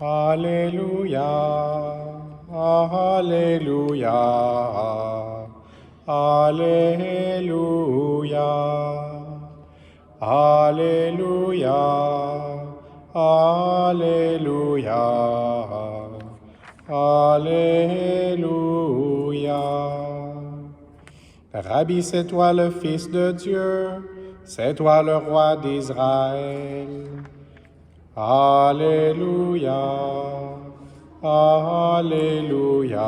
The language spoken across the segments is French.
Alléluia, Alléluia, Alléluia, Alléluia, Alléluia, Alléluia. Rabbi, c'est toi le Fils de Dieu, c'est toi le roi d'Israël. Alléluia, Alléluia,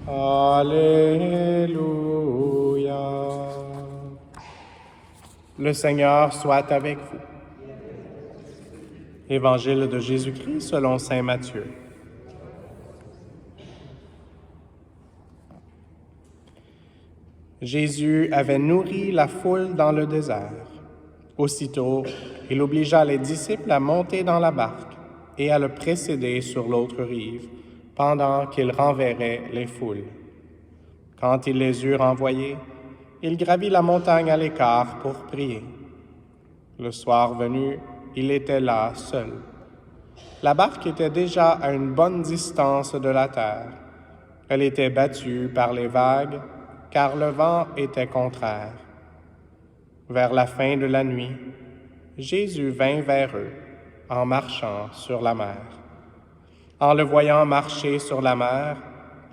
Alléluia. Le Seigneur soit avec vous. Évangile de Jésus-Christ selon saint Matthieu. Jésus avait nourri la foule dans le désert. Aussitôt, il obligea les disciples à monter dans la barque et à le précéder sur l'autre rive, pendant qu'il renverrait les foules. Quand il les eut renvoyés, il gravit la montagne à l'écart pour prier. Le soir venu, il était là seul. La barque était déjà à une bonne distance de la terre. Elle était battue par les vagues, car le vent était contraire. Vers la fin de la nuit, Jésus vint vers eux en marchant sur la mer. En le voyant marcher sur la mer,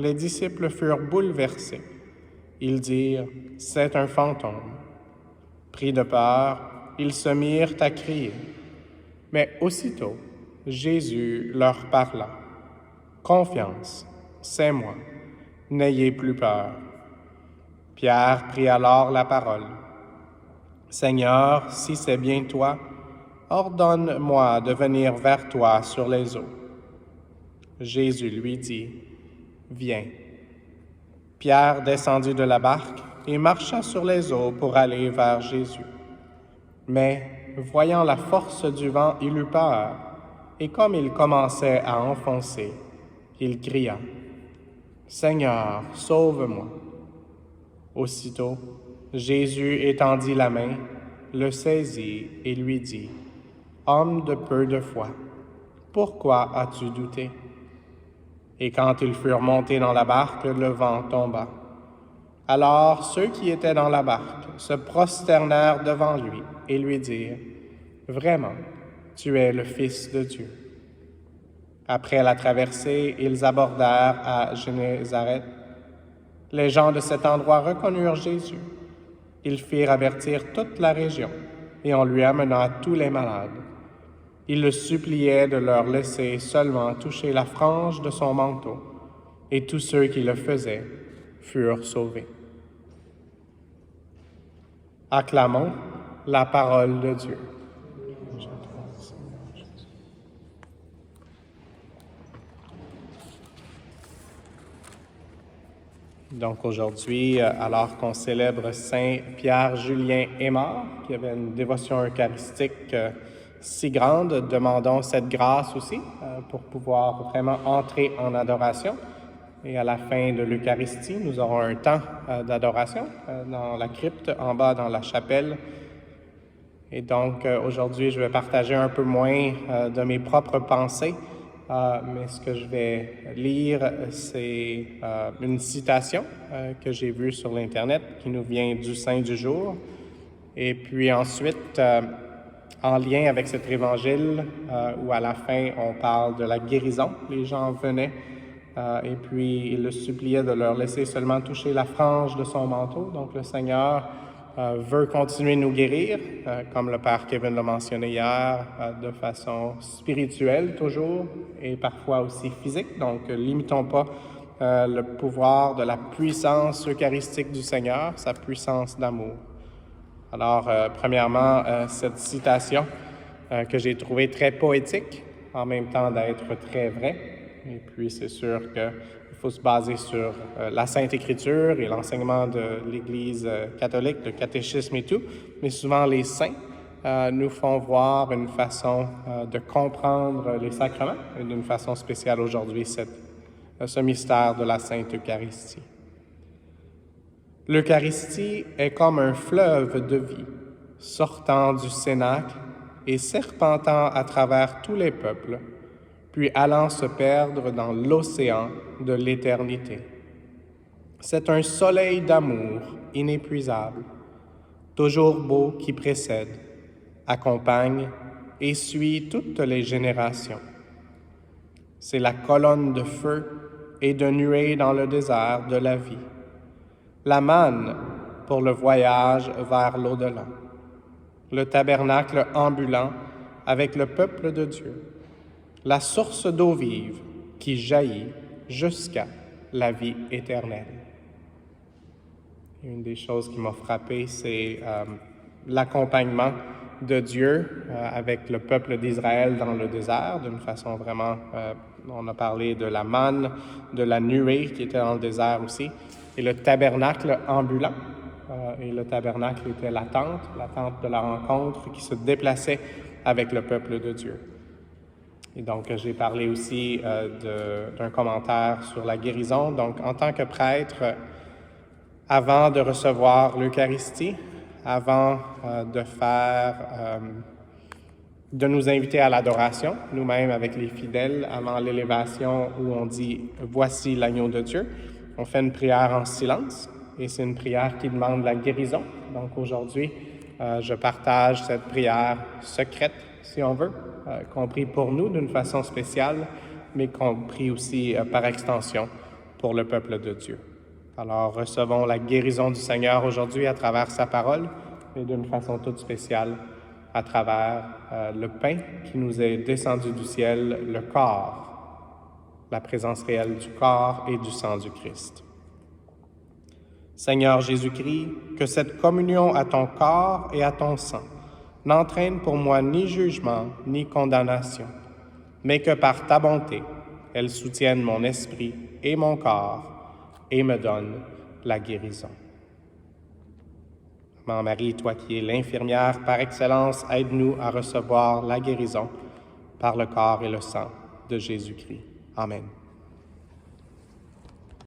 les disciples furent bouleversés. Ils dirent « C'est un fantôme ». Pris de peur, ils se mirent à crier. Mais aussitôt, Jésus leur parla. « Confiance, c'est moi, n'ayez plus peur. » Pierre prit alors la parole. « Seigneur, si c'est bien toi, ordonne-moi de venir vers toi sur les eaux. » Jésus lui dit, « Viens. » Pierre descendit de la barque et marcha sur les eaux pour aller vers Jésus. Mais, voyant la force du vent, il eut peur, et comme il commençait à enfoncer, il cria, « Seigneur, sauve-moi. » Aussitôt, Jésus étendit la main, le saisit et lui dit, « Homme de peu de foi, pourquoi as-tu douté? » Et quand ils furent montés dans la barque, le vent tomba. Alors ceux qui étaient dans la barque se prosternèrent devant lui et lui dirent, « Vraiment, tu es le Fils de Dieu. » Après la traversée, ils abordèrent à Génézareth. Les gens de cet endroit reconnurent Jésus. Ils firent avertir toute la région et on lui amena tous les malades. Ils le suppliaient de leur laisser seulement toucher la frange de son manteau, et tous ceux qui le faisaient furent sauvés. Acclamons la parole de Dieu. Donc aujourd'hui, alors qu'on célèbre Saint Pierre Julien Aymar, qui avait une dévotion eucharistique si grande, demandons cette grâce aussi pour pouvoir vraiment entrer en adoration. Et à la fin de l'Eucharistie, nous aurons un temps d'adoration dans la crypte, en bas dans la chapelle. Et donc aujourd'hui, je vais partager un peu moins de mes propres pensées, mais ce que je vais lire, c'est une citation que j'ai vue sur l'Internet qui nous vient du Saint du jour. Et puis ensuite, en lien avec cet évangile où à la fin on parle de la guérison, les gens venaient et puis il le suppliait de leur laisser seulement toucher la frange de son manteau. Donc le Seigneur veut continuer de nous guérir, comme le Père Kevin l'a mentionné hier, de façon spirituelle toujours et parfois aussi physique. Donc limitons pas le pouvoir de la puissance eucharistique du Seigneur, sa puissance d'amour. Alors, premièrement, cette citation que j'ai trouvée très poétique, en même temps d'être très vraie. Et puis, c'est sûr qu'il faut se baser sur la Sainte Écriture et l'enseignement de l'Église catholique, le catéchisme et tout. Mais souvent, les saints nous font voir une façon de comprendre les sacrements, et d'une façon spéciale aujourd'hui, ce mystère de la Sainte Eucharistie. L'Eucharistie est comme un fleuve de vie, sortant du cénacle et serpentant à travers tous les peuples, puis allant se perdre dans l'océan de l'éternité. C'est un soleil d'amour inépuisable, toujours beau qui précède, accompagne et suit toutes les générations. C'est la colonne de feu et de nuée dans le désert de la vie, la manne pour le voyage vers l'au-delà, le tabernacle ambulant avec le peuple de Dieu, la source d'eau vive qui jaillit jusqu'à la vie éternelle. Une des choses qui m'a frappé, c'est l'accompagnement de Dieu avec le peuple d'Israël dans le désert, d'une façon vraiment, on a parlé de la manne, de la nuée qui était dans le désert aussi, et le tabernacle ambulant. Et le tabernacle était la tente de la rencontre qui se déplaçait avec le peuple de Dieu. Et donc, j'ai parlé aussi d'un commentaire sur la guérison. Donc, en tant que prêtre, avant de recevoir l'Eucharistie, avant de nous inviter à l'adoration, nous-mêmes avec les fidèles, avant l'élévation où on dit « Voici l'agneau de Dieu », on fait une prière en silence et c'est une prière qui demande la guérison. Donc aujourd'hui, je partage cette prière secrète, si on veut, compris pour nous d'une façon spéciale, mais compris aussi par extension pour le peuple de Dieu. Alors, recevons la guérison du Seigneur aujourd'hui à travers sa parole et d'une façon toute spéciale à travers le pain qui nous est descendu du ciel, le corps, la présence réelle du corps et du sang du Christ. Seigneur Jésus-Christ, que cette communion à ton corps et à ton sang n'entraîne pour moi ni jugement ni condamnation, mais que par ta bonté, elle soutienne mon esprit et mon corps et me donne la guérison. Maman Marie, toi qui es l'infirmière par excellence, aide-nous à recevoir la guérison par le corps et le sang de Jésus-Christ. Amen.